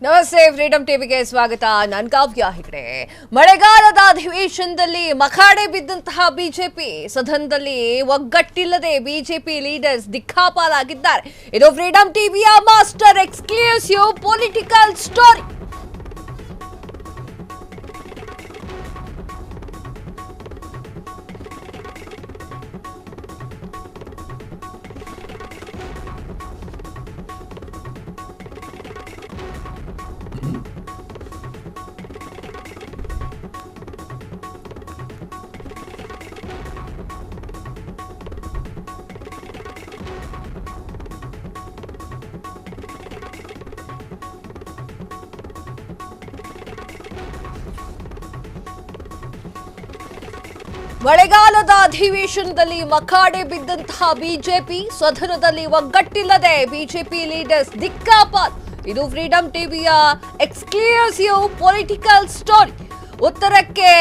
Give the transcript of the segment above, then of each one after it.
ನಮಸ್ತೆ, ಫ್ರೀಡಂ ಟಿವಿಗೆ ಸ್ವಾಗತ. ನಾನು ಕಾವ್ಯ ಹೆಗಡೆ. ಮಳೆಗಾಲದ ಅಧಿವೇಶನದಲ್ಲಿ ಮಖಾಡೆ ಬಿದ್ದಂತಹ ಬಿಜೆಪಿ ಸದನದಲ್ಲಿ ಒಗ್ಗಟ್ಟಿಲ್ಲದೆ ಬಿಜೆಪಿ ಲೀಡರ್ಸ್ ದಿಕ್ಕಾಪಾಲಾಗಿದ್ದಾರೆ. ಇದು ಫ್ರೀಡಂ ಟಿವಿಯ ಮಾಸ್ಟರ್ ಎಕ್ಸ್ಕ್ಲೂಸಿವ್ ಪೊಲಿಟಿಕಲ್ ಸ್ಟೋರಿ. ಮಳೆಗಾಲದ ಅಧಿವೇಶನದಲ್ಲಿ ಮಖಾಡೆ ಬಿದ್ದಂತಹ ಬಿಜೆಪಿ ಸದನದಲ್ಲಿ ಒಗ್ಗಟ್ಟಿಲ್ಲದೆ ಬಿಜೆಪಿ ಲೀಡರ್ಸ್ ದಿಕ್ಕಾಪಾಲ್. ಇದು ಫ್ರೀಡಂ ಟಿವಿಯ ಎಕ್ಸ್ಕ್ಲೂಸಿವ್ ಪೊಲಿಟಿಕಲ್ ಸ್ಟೋರಿ. ಉತ್ತರಕ್ಕೆ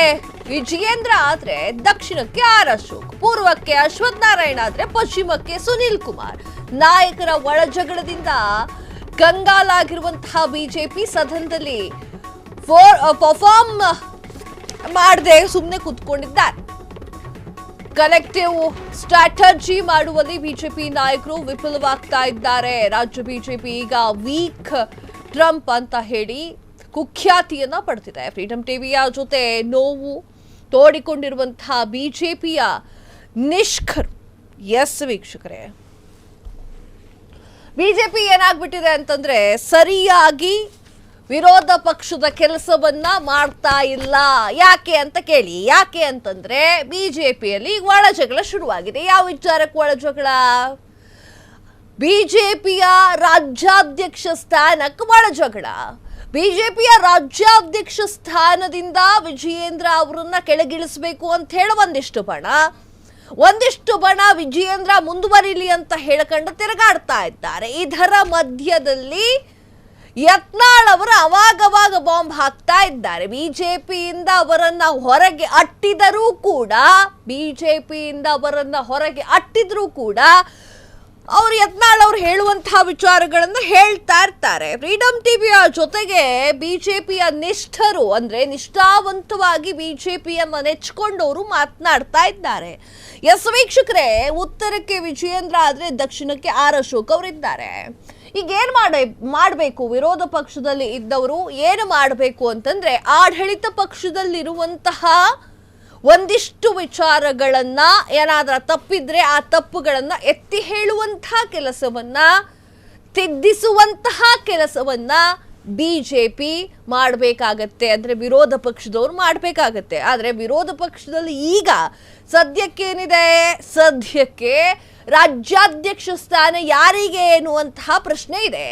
ವಿಜಯೇಂದ್ರ ಆದ್ರೆ ದಕ್ಷಿಣಕ್ಕೆ ಆರ್ ಅಶೋಕ್, ಪೂರ್ವಕ್ಕೆ ಅಶ್ವಥ್ ನಾರಾಯಣ ಆದ್ರೆ ಪಶ್ಚಿಮಕ್ಕೆ ಸುನೀಲ್ ಕುಮಾರ್. ನಾಯಕರ ಒಳಜಗಳದಿಂದ ಕಂಗಾಲಾಗಿರುವಂತಹ ಬಿಜೆಪಿ ಸದನದಲ್ಲಿ ಪರ್ಫಾರ್ಮ್ ಮಾಡದೆ ಸುಮ್ಮನೆ ಕೂತ್ಕೊಂಡಿದ್ದಾರೆ. ಕಲೆಕ್ಟಿವ್ ಸ್ಟ್ರಾಟಜಿ ಮಾಡುವಲ್ಲಿ ಬಿಜೆಪಿ ನಾಯಕರು ವಿಫಲವಾಗ್ತಾ ಇದ್ದಾರೆ. ರಾಜ್ಯ ಬಿಜೆಪಿ ಈಗ ವೀಕ್ ಟ್ರಂಪ್ ಅಂತ ಹೇಳಿ ಕುಖ್ಯಾತಿಯನ್ನ ಪಡೆದಿದೆ. ಫ್ರೀಡಂ ಟಿವಿಯ ಜೊತೆ ನೋವು ತೋಡಿಕೊಂಡಿರುವಂತಹ ಬಿಜೆಪಿಯ ನಿಷ್ಕರು. ಎಸ್ ವೀಕ್ಷಕರೇ, ಬಿಜೆಪಿ ಏನಾಗ್ಬಿಟ್ಟಿದೆ ಅಂತಂದ್ರೆ ಸರಿಯಾಗಿ ವಿರೋಧ ಪಕ್ಷದ ಕೆಲಸವನ್ನ ಮಾಡ್ತಾ ಇಲ್ಲ. ಯಾಕೆ ಅಂತ ಕೇಳಿ. ಯಾಕೆ ಅಂತಂದ್ರೆ ಬಿಜೆಪಿಯಲ್ಲಿ ಒಳ ಜಗಳ ಶುರುವಾಗಿದೆ. ಯಾವ ವಿಚಾರಕ್ಕೆ ಒಳ ಜಗಳ? ಬಿಜೆಪಿಯ ರಾಜ್ಯಾಧ್ಯಕ್ಷ ಸ್ಥಾನಕ್ಕೆ ಒಳ ಜಗಳ. ಬಿಜೆಪಿಯ ರಾಜ್ಯಾಧ್ಯಕ್ಷ ಸ್ಥಾನದಿಂದ ವಿಜಯೇಂದ್ರ ಅವರನ್ನ ಕೆಳಗಿಳಿಸಬೇಕು ಅಂತ ಹೇಳಿ ಒಂದಿಷ್ಟು ಬಣ ವಿಜಯೇಂದ್ರ ಮುಂದುವರಿಲಿ ಅಂತ ಹೇಳ್ಕೊಂಡು ತಿರುಗಾಡ್ತಾ ಇದ್ದಾರೆ. ಇದರ ಮಧ್ಯದಲ್ಲಿ ಯತ್ನಾಳ್ ಅವರು ಅವಾಗವಾಗ ಬಾಂಬ್ ಹಾಕ್ತಾ ಇದ್ದಾರೆ. ಬಿಜೆಪಿಯಿಂದ ಅವರನ್ನ ಹೊರಗೆ ಅಟ್ಟಿದರೂ ಕೂಡ ಅವರು ಯತ್ನಾಳ್ ಅವರು ಹೇಳುವಂತಹ ವಿಚಾರಗಳನ್ನು ಹೇಳ್ತಾ ಇರ್ತಾರೆ. ಫ್ರೀಡಂ ಟಿವಿಯ ಜೊತೆಗೆ ಬಿಜೆಪಿಯ ನಿಷ್ಠರು ಅಂದ್ರೆ ನಿಷ್ಠಾವಂತವಾಗಿ ಬಿಜೆಪಿಯನ್ನ ನೆಚ್ಚಿಕೊಂಡವರು ಮಾತನಾಡ್ತಾ ಇದ್ದಾರೆ. ಎಸ್ ವೀಕ್ಷಕರೇ, ಉತ್ತರಕ್ಕೆ ವಿಜಯೇಂದ್ರ ಆದ್ರೆ ದಕ್ಷಿಣಕ್ಕೆ ಆರ್ ಅಶೋಕ್ ಅವರಿದ್ದಾರೆ. ಈಗ ಏನ್ ಮಾಡಬೇಕು? ವಿರೋಧ ಪಕ್ಷದಲ್ಲಿ ಇದ್ದವರು ಏನು ಮಾಡಬೇಕು ಅಂತಂದ್ರೆ ಆಡಳಿತ ಪಕ್ಷದಲ್ಲಿರುವಂತಹ ಒಂದಿಷ್ಟು ವಿಚಾರಗಳನ್ನ ಏನಾದ್ರೂ ತಪ್ಪಿದ್ರೆ ಆ ತಪ್ಪುಗಳನ್ನ ಎತ್ತಿ ಹೇಳುವಂತಹ ಕೆಲಸವನ್ನ, ತಿದ್ದಿಸುವಂತಹ ಕೆಲಸವನ್ನ ಬಿಜೆಪಿ ಮಾಡಬೇಕಾಗತ್ತೆ. ಅಂದ್ರೆ ವಿರೋಧ ಪಕ್ಷದವ್ರು ಮಾಡಬೇಕಾಗತ್ತೆ. ಆದ್ರೆ ವಿರೋಧ ಪಕ್ಷದಲ್ಲಿ ಈಗ ಸದ್ಯಕ್ಕೆ ರಾಜ್ಯಾಧ್ಯಕ್ಷ ಸ್ಥಾನ ಯಾರಿಗೆ ಎನ್ನುವಂತಹ ಪ್ರಶ್ನೆ ಇದೆ.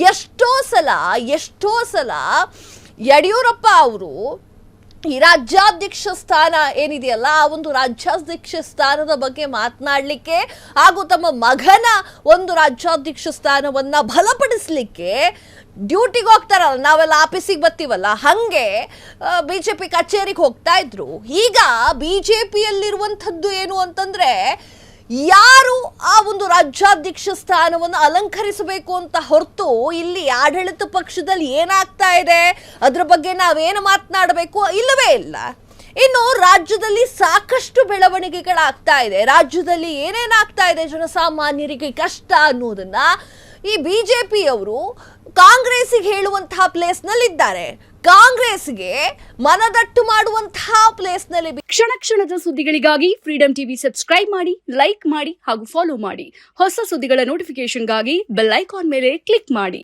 ಎಷ್ಟೋ ಸಲ ಯಡಿಯೂರಪ್ಪ ಅವರು ಈ ರಾಜ್ಯಾಧ್ಯಕ್ಷ ಸ್ಥಾನ ಏನಿದೆಯಲ್ಲ, ಆ ಒಂದು ರಾಜ್ಯಾಧ್ಯಕ್ಷ ಸ್ಥಾನದ ಬಗ್ಗೆ ಮಾತನಾಡಲಿಕ್ಕೆ ಹಾಗೂ ತಮ್ಮ ಮಗನ ಒಂದು ರಾಜ್ಯಾಧ್ಯಕ್ಷ ಸ್ಥಾನವನ್ನ ಬಲಪಡಿಸಲಿಕ್ಕೆ ಡ್ಯೂಟಿಗೆ ಹೋಗ್ತಾರಲ್ಲ, ನಾವೆಲ್ಲ ಆಫೀಸಿಗೆ ಬರ್ತೀವಲ್ಲ, ಹಂಗೆ ಬಿಜೆಪಿ ಕಚೇರಿಗೆ ಹೋಗ್ತಾ ಇದ್ರು. ಈಗ ಬಿಜೆಪಿಯಲ್ಲಿರುವಂಥದ್ದು ಏನು ಅಂತಂದ್ರೆ ಯಾರು ಆ ಒಂದು ರಾಜ್ಯಾಧ್ಯಕ್ಷ ಸ್ಥಾನವನ್ನು ಅಲಂಕರಿಸಬೇಕು ಅಂತ ಹೊರತು ಇಲ್ಲಿ ಆಡಳಿತ ಪಕ್ಷದಲ್ಲಿ ಏನಾಗ್ತಾ ಇದೆ ಅದ್ರ ಬಗ್ಗೆ ನಾವೇನು ಮಾತನಾಡಬೇಕು ಇಲ್ಲವೇ ಇಲ್ಲ. ಇನ್ನು ರಾಜ್ಯದಲ್ಲಿ ಸಾಕಷ್ಟು ಬೆಳವಣಿಗೆಗಳಾಗ್ತಾ ಇದೆ. ರಾಜ್ಯದಲ್ಲಿ ಏನೇನಾಗ್ತಾ ಇದೆ, ಜನಸಾಮಾನ್ಯರಿಗೆ ಕಷ್ಟ ಅನ್ನೋದನ್ನ ಈ ಬಿಜೆಪಿಯವರು ಕಾಂಗ್ರೆಸ್ಸಿಗೆ ಹೇಳುವಂತಹ ಪ್ಲೇಸ್ನಲ್ಲಿದ್ದಾರೆ. ಕಾಂಗ್ರೆಸ್ಗೆ ಮನದಟ್ಟು ಮಾಡುವಂತಹ ಪ್ಲೇಸ್ನಲ್ಲಿ. ಕ್ಷಣದ ಸುದ್ದಿಗಳಿಗಾಗಿ ಫ್ರೀಡಂ ಟಿವಿ ಸಬ್ಸ್ಕ್ರೈಬ್ ಮಾಡಿ, ಲೈಕ್ ಮಾಡಿ ಹಾಗೂ ಫಾಲೋ ಮಾಡಿ. ಹೊಸ ಸುದ್ದಿಗಳ ನೋಟಿಫಿಕೇಶನ್ಗಾಗಿ ಬೆಲ್ ಐಕಾನ್ ಮೇಲೆ ಕ್ಲಿಕ್ ಮಾಡಿ.